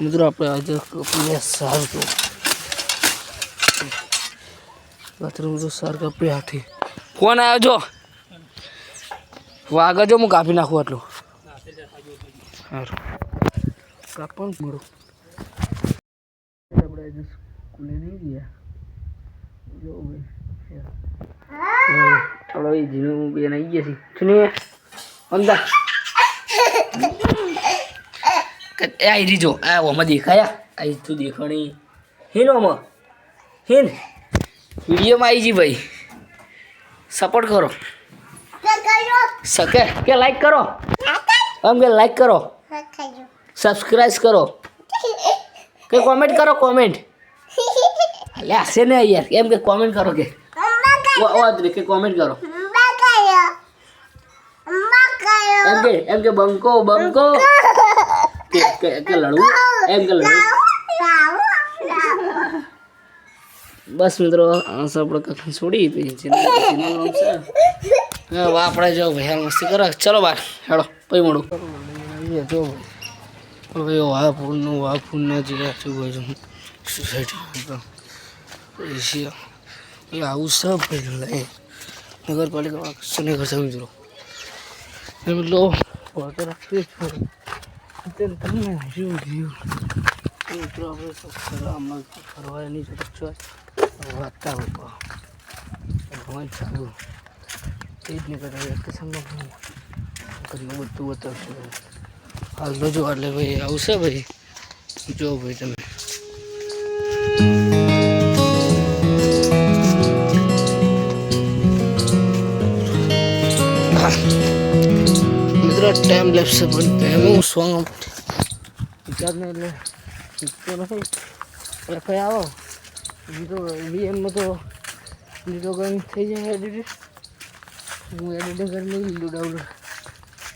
મિત્રો આપણે આજે કપીને સાર તો રાત્રે મિત્રો સાર કાપી હાથી ફોન આવ્યો જો વાગા જો હું કાપી નાખું આટલું સારું કાપવાનું મળું આપણે આજે સ્કૂલે નહીં ગયા જો ભાઈ ચાલો એ જીનું બેન આવી ગયા છે સુની અંદર आई रीजो आ वो मैं दिखाया आई तू देखनी हिनो म हिन वीडियो में आई जी भाई सपोर्ट करो सके क्या लाइक करो हम क्या लाइक करो सब्सक्राइब करो क्या कमेंट करो कमेंट ले ऐसे नहीं यार एम के कमेंट करो के वो के कमेंट करो एम के बंको बंको के लड़ू एम के लड़ू बस मित्रों सब छोड़ी આપણે જો ભાઈ મસ્તી કરો ચલો બાર હેડો પછી મળું જો હવે આ ફૂલના જે આજુબાજુ સોસાયટી એ આવું સબ ભાઈ નગરપાલિકા કશું નહીં કરશે મિત્રો લો વોટર રાખીએ તમને શું થયું મિત્રો આપણે હમણાં ફરવા નહીં જતો વાંચતા હોય ભગવાન સારું એ જ નહીં કરતા વેકેશનમાં કર્યું બધું બતાવશું હાલ તો જો એટલે ભાઈ આવશે ભાઈ જો ભાઈ તમે મિત્રો ટાઈમ લેપ્સ પણ એમ સોંગ વિચારને એટલે શીખતો નથી એટલે કઈ આવો બીજો વીએમમાં તો લીધો ગન થઈ જાય એડિટ હું એડિટિંગ કરી લઈ લીધું ડાઉનલોડ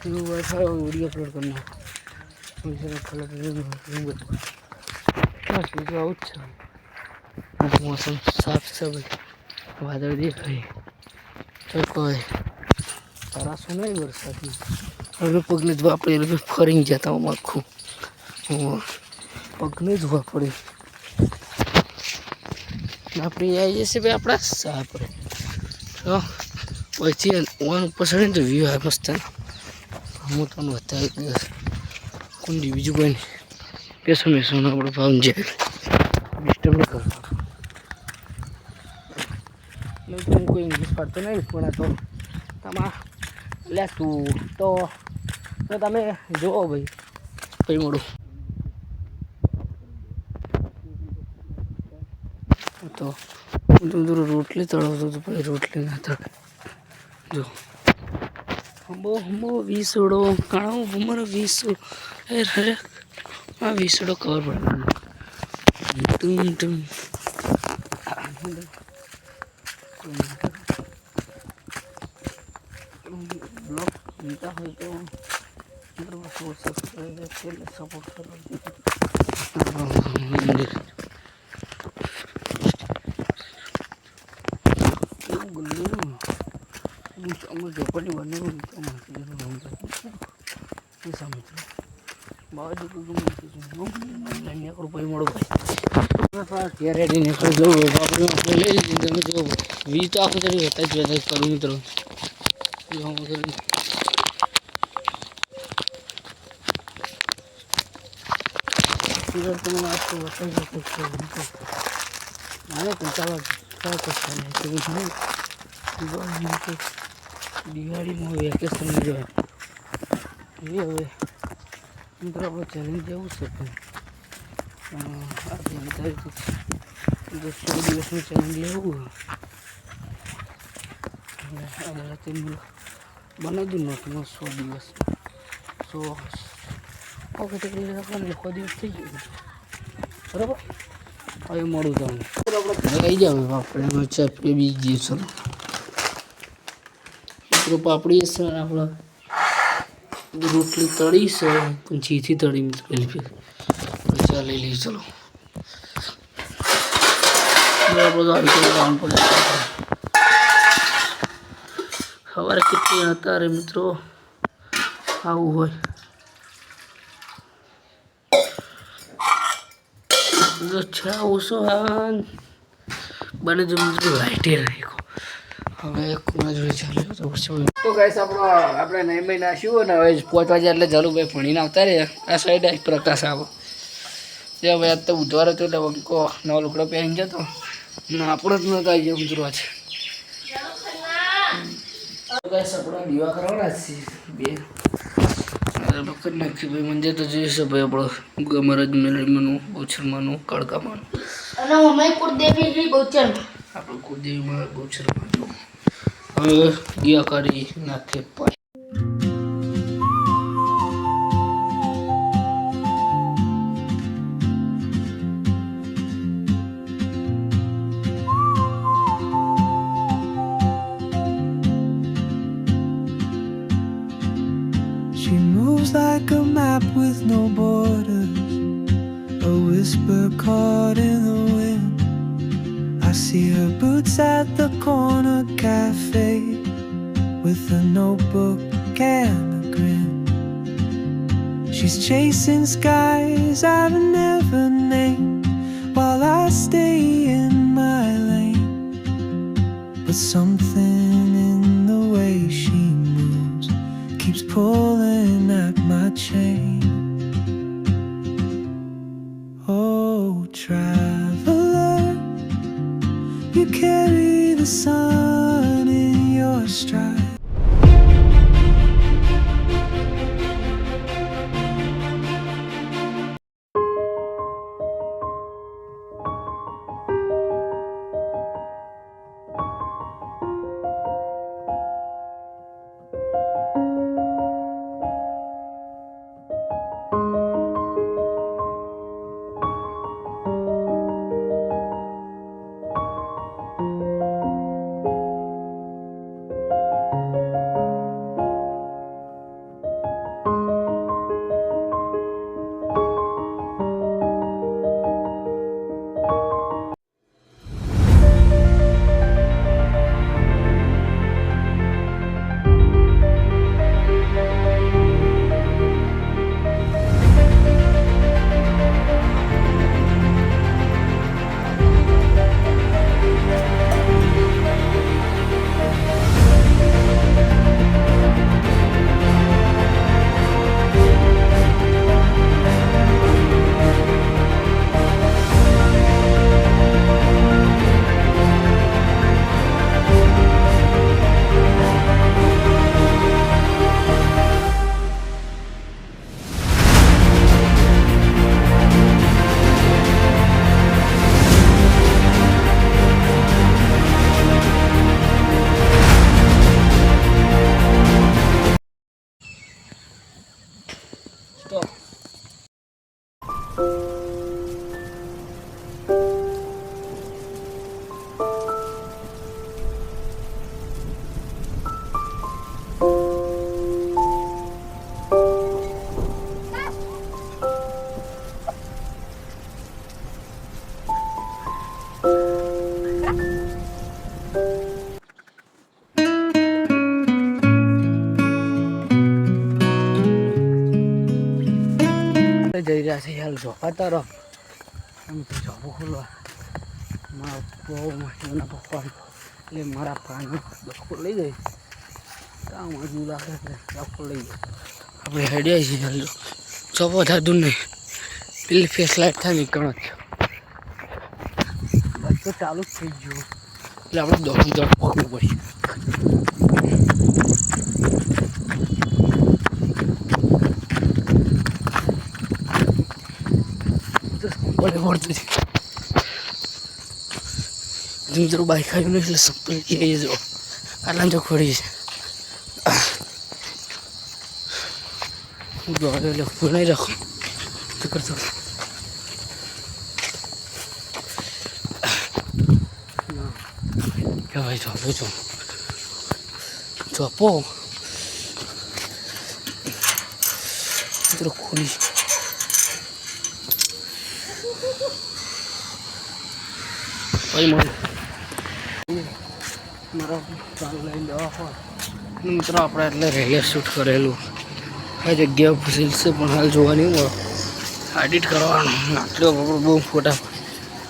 એવું સારો વિડીયો અપલોડ કરી નાખું ખબર બધું બસ બીજું આવું જ છે મોસમ સાફ છે ભાઈ વાદળ દેખાય તો કોઈ તરાસો નહીં વરસાદની હવે પગને ધોવા પડે એટલે ફરી જતા હું આખું પગને ધોવા પડે આપણે આવી જશે ભાઈ આપણા સાફ પડે પછી ઓન ઉપર ચડે ને તો વ્યૂ આવે મસ્ત હું તમને બતાવી દિવસ કુંડી બીજું કોઈ નહીં પેસો મેસોનો આપણો ભાવ જાય ડિસ્ટર્બ નહીં કરતો હું કોઈ ઇંગ્લિશ પાડતો નહીં પણ આ તો તમા લે તું તો તમે જુઓ ભાઈ પછી મળું તો બધું રોટલી તળવતો તો પછી રોટલી ના તળે જો હંબો હંબો વીસોડો કાણો અમારો વીસો અરે આ વીસોડો ખબર પડે ટુમ બ્લોગ ગમતા હોય તો સબસ્ક્રાઈબ એટલે સપોર્ટ કરો ઝોપડી બનાવું બાજુ રૂપિયા મળો ભાઈ રેડી નીકળી જવું બાપરી આપણે લઈ લીધી તમે જો વી તો આખું તરી હતા જ કરું મિત્રો દિવાળીમાં વેકેશન જોયા એ હવે મિત્રો આપણે ચેલેન્જ જવું છે પણ આજે વિચાર્યું 100 દિવસનું ચેલેન્જ લેવું આ બધા તે બનાવી દઉં નોટમાં 100 દિવસ 100 વખતે કરી રાખવાનું 100 દિવસ થઈ ગયું બરાબર હવે મળું તમને આપણે આવી જાવ આપણે ચપે બી ગયું ચલો મિત્રો પાપડી છે આપણા રોટલી તળી છે પણ ચીથી તળી મિત્રો ચા લઈ લઈએ ચલો સવારે કેટલી હતા રે મિત્રો આવું હોય તો છા ઓછો આવે બને જો મિત્રો લાઇટે રાખો હવે કોના જોઈ ચાલે તો પછી તો ગાઈસ આપણે નહીં મહિના શું ને હવે 5 વાગે એટલે ચાલુ ભાઈ ભણીને આવતા રે આ સાઈડ એક પ્રકાશ આવો જે હવે આજ તો બુધવાર હતો એટલે બંકો નવો લુકડો પહેરીને જતો ને આપણો જ નતો આવી ગયો મિત્રો આજ ગાઈસ આપણે દીવા કરવાના છે બે પકડ નાખી ભાઈ મંદિર તો જોઈશે ભાઈ આપણો ગમરજ મેલડીમાંનું બહુચરમાંનું કડકામાંનું અને મમ્મી કુળદેવી બહુચરમાં આપણું કુળદેવીમાં બહુચરમાંનું હવે દીવા કરી નાખે પાય She moves like a map with no borders, a whisper caught in the wind. I see her boots at the corner cafe with a notebook and a grin. She's chasing skies I've never named while I stay in my lane. But something in the way she moves keeps pulling at my chain. Oh, traveler, you carry the sun in your stride. જઈ રહ્યા છે યાર ઝોપાતા રહો એમ તો ઝોપો ખોલવા મારા બહુ મહિના પપ્પા એટલે મારા પાનો ડખો લઈ ગઈ કામ હજુ લાગે એટલે ડખો લઈ ગયો આપણે હેડ્યા છીએ યાર ઝોપો થતું નહીં પેલી ફેસ લાઇટ થાય નીકળો થયો બસ તો ચાલુ જ થઈ ગયું એટલે આપણે દોડવું પકડવું પડ્યું ઓળતું છે મિત્રો બાઈક આવ્યું નહીં એટલે સંપલ એ જો આટલા જો ખોડી છે હું દોડે એટલે ઉભું નહીં રાખો તો કરતો કે ભાઈ ચોપો ચોપો મિત્રો ખોલી ભાઈ મારા ચાલુ લઈને જવા હોય મિત્રો આપણે એટલે રેલે શૂટ કરેલું આ જગ્યા ઉપર છે પણ હાલ જોવા નહીં મળે એડિટ કરવાનું આટલો બહુ ફોટા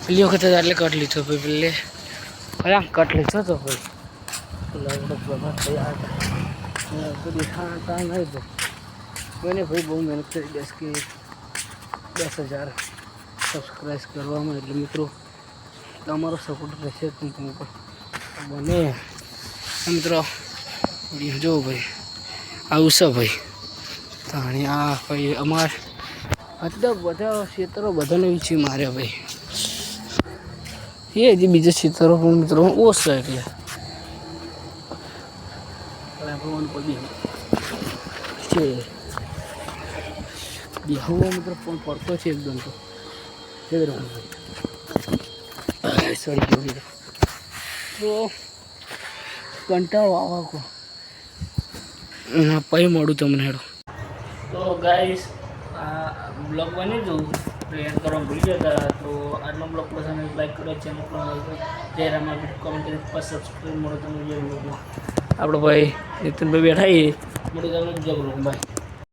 પેલી વખતે એટલે કટ લીધો ભાઈ પેલે અરે કટ લીધો તો ભાઈ પેલા પ્રભાત ભાઈ આ કદી ટાઈમ આવી તો કોઈને ભાઈ બહુ મહેનત કરી 10,000 સબસ્ક્રાઈબ કરવામાં એટલે મિત્રો તમારો સપોર્ટ રહેશે બને મિત્રો વિડીયો જોવો ભાઈ આવું છે ભાઈ તાણી આ ભાઈ અમાર બધા ક્ષેત્રો બધાને વીછી મારે ભાઈ એ હજી બીજા ક્ષેત્રો પણ મિત્રો ઓછા એટલે ભગવાન કોઈ છે બેહવો મિત્રો પણ પડતો છે એકદમ તો સોરી ગયો તો કંટાળો આવા કો પછી મળું તમને હેડો તો ગાઈસ આ બ્લોગ બની જવું તો એડ કરવા ભૂલી જતા તો આજનો બ્લોગ પસંદ લાઈક કરો ચેનલ પર જય રામા કોમેન્ટ કરી પછી સબસ્ક્રાઈબ મળો તમને જે બ્લોગમાં આપણો ભાઈ નીતિનભાઈ બેઠા મળે તમને બીજા બ્લોગ બાય